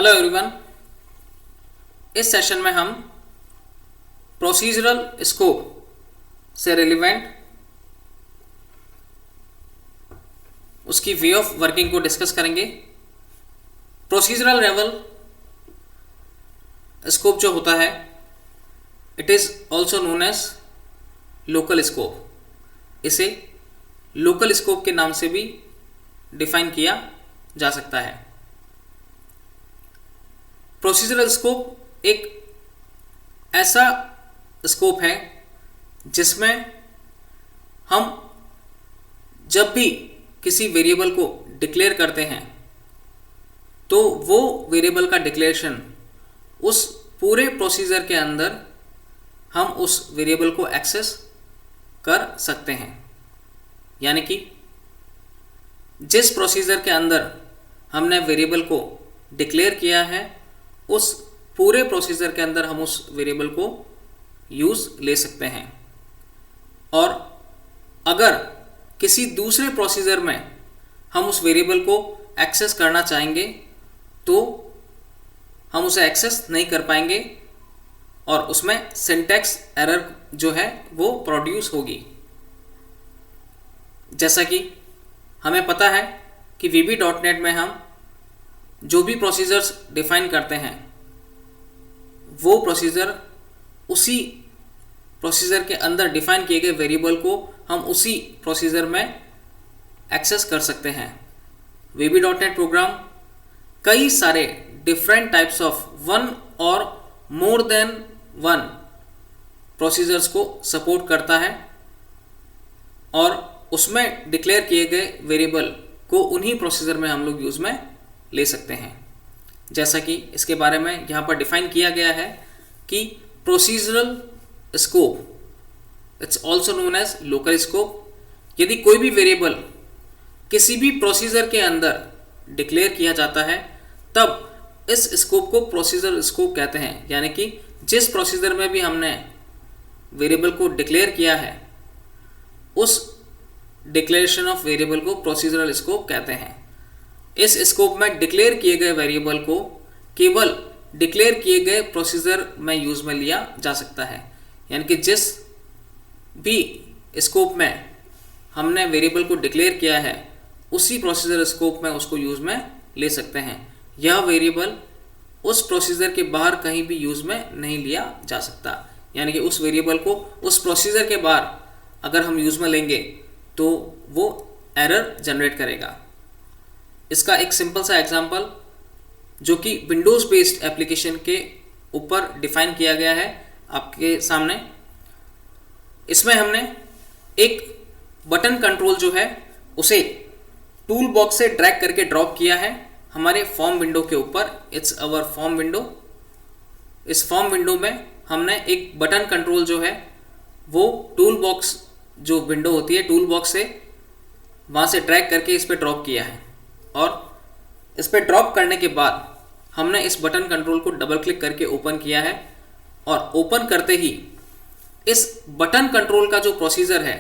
Hello everyone. इस session में हम प्रोसीजरल स्कोप से रिलेवेंट उसकी वे ऑफ वर्किंग को डिस्कस करेंगे। प्रोसीजरल लेवल स्कोप जो होता है it is also known as local scope. इसे लोकल स्कोप के नाम से भी डिफाइन किया जा सकता है। प्रोसीजरल स्कोप एक ऐसा स्कोप है जिसमें हम जब भी किसी वेरिएबल को डिक्लेयर करते हैं तो वो वेरिएबल का डिक्लेरेशन उस पूरे प्रोसीजर के अंदर हम उस वेरिएबल को एक्सेस कर सकते हैं। यानी कि जिस प्रोसीजर के अंदर हमने वेरिएबल को डिक्लेयर किया है उस पूरे प्रोसीजर के अंदर हम उस वेरिएबल को यूज़ ले सकते हैं। और अगर किसी दूसरे प्रोसीजर में हम उस वेरिएबल को एक्सेस करना चाहेंगे तो हम उसे एक्सेस नहीं कर पाएंगे और उसमें सिंटैक्स एरर जो है वो प्रोड्यूस होगी। जैसा कि हमें पता है कि VB.NET में हम जो भी प्रोसीजर्स डिफाइन करते हैं वो प्रोसीजर उसी प्रोसीजर के अंदर डिफाइन किए गए वेरिएबल को हम उसी प्रोसीजर में एक्सेस कर सकते हैं। VB.NET प्रोग्राम कई सारे डिफरेंट टाइप्स ऑफ वन और मोर देन वन प्रोसीजर्स को सपोर्ट करता है और उसमें डिक्लेयर किए गए वेरिएबल को उन्हीं प्रोसीजर में हम लोग यूज़ में ले सकते हैं। जैसा कि इसके बारे में यहाँ पर डिफाइन किया गया है कि procedural scope it's also known as local scope. यदि कोई भी वेरिएबल किसी भी प्रोसीजर के अंदर डिक्लेयर किया जाता है तब इस स्कोप को प्रोसीजरल स्कोप कहते हैं। यानी कि जिस प्रोसीजर में भी हमने वेरिएबल को डिक्लेयर किया है उस डिक्लेरेशन ऑफ वेरिएबल को प्रोसीजरल स्कोप कहते हैं। इस स्कोप में डिक्लेयर किए गए वेरिएबल को केवल डिक्लेयर किए गए प्रोसीजर में यूज़ में लिया जा सकता है। यानी कि जिस भी स्कोप में हमने वेरिएबल को डिक्लेयर किया है उसी प्रोसीजर स्कोप में उसको यूज़ में ले सकते हैं। यह वेरिएबल उस प्रोसीजर के बाहर कहीं भी यूज़ में नहीं लिया जा सकता। यानी कि उस वेरिएबल को उस प्रोसीजर के बाहर अगर हम यूज़ में लेंगे तो वो एरर जनरेट करेगा। इसका एक सिंपल सा एग्जांपल जो कि विंडोज़ बेस्ड एप्लीकेशन के ऊपर डिफाइन किया गया है आपके सामने। इसमें हमने एक बटन कंट्रोल जो है उसे टूल बॉक्स से ड्रैग करके ड्रॉप किया है हमारे फॉर्म विंडो के ऊपर। It's our form window. इस फॉर्म विंडो में हमने एक बटन कंट्रोल जो है वो टूल बॉक्स जो विंडो होती है टूल बॉक्स से वहाँ से ड्रैग करके इस पर ड्रॉप किया है और इस पर ड्रॉप करने के बाद हमने इस बटन कंट्रोल को डबल क्लिक करके ओपन किया है और ओपन करते ही इस बटन कंट्रोल का जो प्रोसीजर है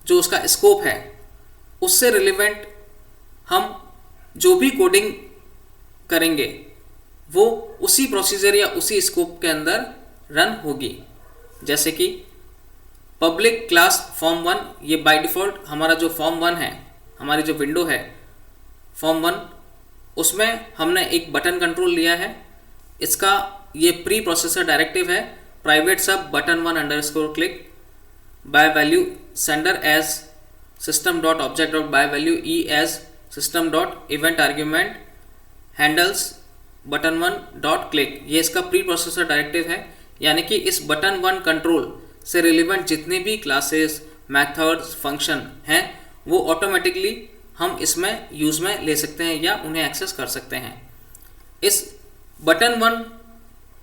जो उसका स्कोप है उससे रिलेवेंट हम जो भी कोडिंग करेंगे वो उसी प्रोसीजर या उसी स्कोप के अंदर रन होगी। जैसे कि पब्लिक क्लास फॉर्म 1 ये बाय डिफ़ॉल्ट हमारा जो फॉर्म 1 है हमारी जो विंडो है फॉर्म 1 उसमें हमने एक बटन कंट्रोल लिया है। इसका ये प्री प्रोसेसर डायरेक्टिव है private sub button 1 underscore click by value sender as system dot object dot by value e as system dot event argument handles button 1 dot click. ये इसका प्री प्रोसेसर डायरेक्टिव है। यानी कि इस button 1 control से relevant जितने भी classes methods function हैं वो ऑटोमेटिकली हम इसमें यूज़ में ले सकते हैं या उन्हें एक्सेस कर सकते हैं। इस बटन 1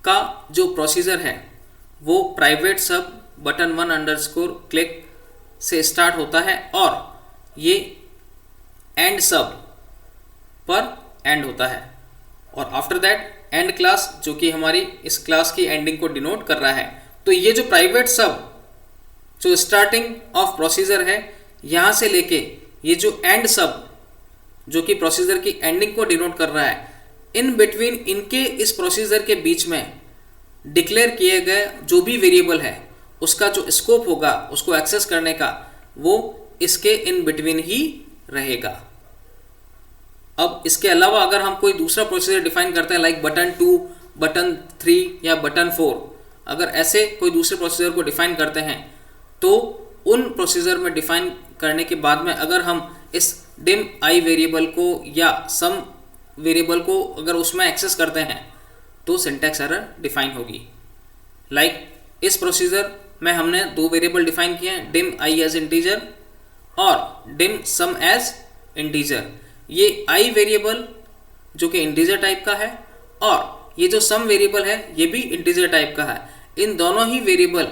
का जो प्रोसीजर है वो private sub button 1 underscore click से स्टार्ट होता है और ये एंड सब पर एंड होता है और आफ्टर दैट एंड क्लास जो कि हमारी इस क्लास की एंडिंग को डिनोट कर रहा है। तो ये जो प्राइवेट सब जो स्टार्टिंग ऑफ प्रोसीजर है यहाँ से लेके ये जो एंड सब जो कि प्रोसीजर की एंडिंग को डिनोट कर रहा है इन बिटवीन इनके इस प्रोसीजर के बीच में डिक्लेयर किए गए जो भी वेरिएबल है उसका जो स्कोप होगा उसको एक्सेस करने का वो इसके इन बिटवीन ही रहेगा। अब इसके अलावा अगर हम कोई दूसरा प्रोसीजर डिफाइन करते हैं लाइक बटन 2, बटन 3 या बटन 4, अगर ऐसे कोई दूसरे प्रोसीजर को डिफाइन करते हैं तो उन प्रोसीजर में डिफाइन करने के बाद में अगर हम इस डिम आई वेरिएबल को या सम वेरिएबल को अगर उसमें एक्सेस करते हैं तो सिंटैक्स एरर डिफाइन होगी। लाइक इस प्रोसीजर में हमने दो वेरिएबल डिफाइन किए हैं, डिम आई एज इंटीजर और डिम सम एज इंटीजर। ये आई वेरिएबल जो कि इंटीजर टाइप का है और ये जो सम वेरिएबल है ये भी इंटीजर टाइप का है। इन दोनों ही वेरिएबल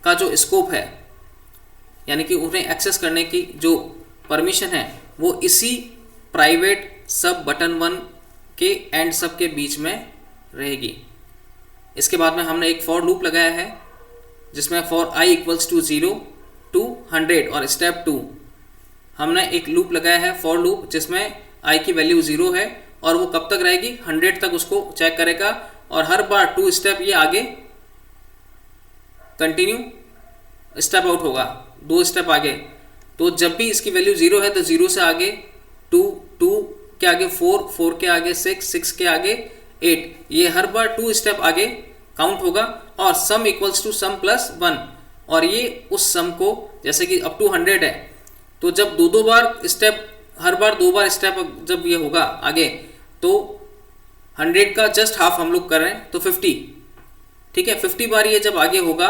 का जो स्कोप है यानी कि उन्हें एक्सेस करने की जो परमिशन है वो इसी प्राइवेट सब बटन 1 के एंड सब के बीच में रहेगी। इसके बाद में हमने एक फॉर लूप लगाया है जिसमें for i equals to 0 to 100 और स्टेप 2 हमने एक लूप लगाया है फॉर लूप जिसमें i की वैल्यू 0 है और वो कब तक रहेगी 100 तक उसको चेक करेगा और हर बार 2 स्टेप ये आगे कंटिन्यू स्टेप आउट होगा, 2 स्टेप आगे। तो जब भी इसकी वैल्यू 0 है तो 0 से आगे 2, 2 के आगे 4, 4 के आगे 6, 6 के आगे 8, ये हर बार 2 स्टेप आगे काउंट होगा और sum equals to sum plus 1 और ये उस सम को जैसे कि अप टू 100 है तो जब दो बार स्टेप हर बार 2 बार स्टेप जब ये होगा आगे तो 100 का जस्ट हाफ हम लोग कर रहे हैं तो 50, ठीक है। 50 बार ये जब आगे होगा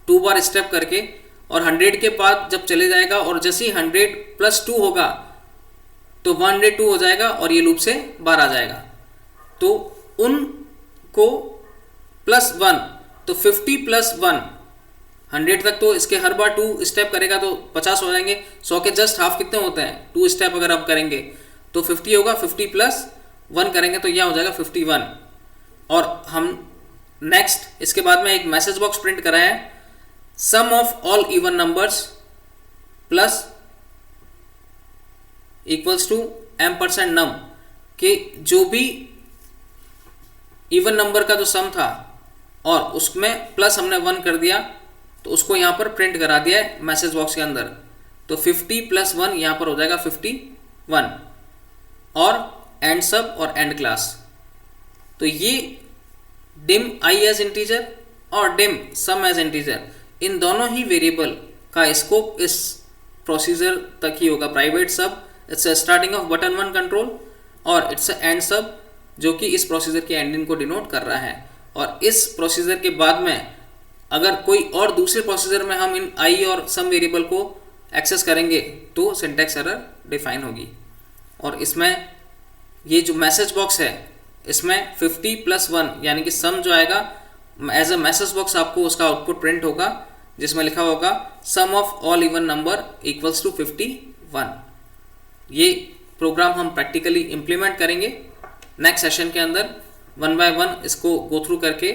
2 बार स्टेप करके और 100 के बाद जब चले जाएगा और जैसे ही 100 प्लस 2 होगा तो 102 हो जाएगा और ये लूप से बाहर आ जाएगा। तो उनको प्लस 1 तो 50 प्लस 1 100 तक तो इसके हर बार 2 स्टेप करेगा तो 50 हो जाएंगे। 100 के जस्ट हाफ कितने होते हैं 2 स्टेप अगर आप करेंगे तो 50 होगा, 50 प्लस 1 करेंगे तो यह हो जाएगा 51। और हम नेक्स्ट इसके बाद में एक मैसेज बॉक्स प्रिंट कराया है sum of all even numbers plus equals to %num कि जो भी इवन नंबर का जो सम था और उसमें प्लस हमने 1 कर दिया तो उसको यहाँ पर प्रिंट करा दिया है मैसेज बॉक्स के अंदर। तो 50 प्लस 1 यहाँ पर हो जाएगा 51 और एंड सब और एंड क्लास। तो ये डिम आई एज इंटीजर और डिम सम एज इंटीजर इन दोनों ही वेरिएबल का स्कोप इस प्रोसीजर तक ही होगा। Private sub it's starting of button 1 control और इट्स एंड सब जो कि इस प्रोसीजर की एंडिंग को डिनोट कर रहा है। और इस प्रोसीजर के बाद में अगर कोई और दूसरे प्रोसीजर में हम इन आई और सम वेरिएबल को एक्सेस करेंगे तो सिंटैक्स एरर डिफाइन होगी। और इसमें ये जो मैसेज बॉक्स है इसमें 50 प्लस 1 यानी कि सम जो आएगा एज अ मैसेज बॉक्स आपको उसका आउटपुट प्रिंट होगा जिसमें लिखा होगा sum of all even number equals to 51। ये प्रोग्राम हम प्रैक्टिकली इम्प्लीमेंट करेंगे नेक्स्ट सेशन के अंदर 1 बाय 1 इसको गो थ्रू करके।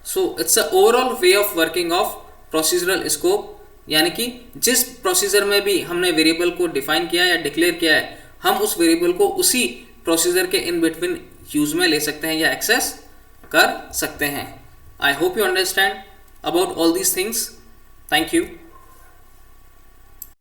So it's a overall way of working of procedural scope, यानी कि जिस प्रोसीजर में भी हमने वेरिएबल को डिफाइन किया या डिक्लेयर किया है हम उस वेरिएबल को उसी प्रोसीजर के इन बिटवीन यूज में ले सकते हैं या एक्सेस कर सकते हैं। I hope you understand about all these things. Thank you.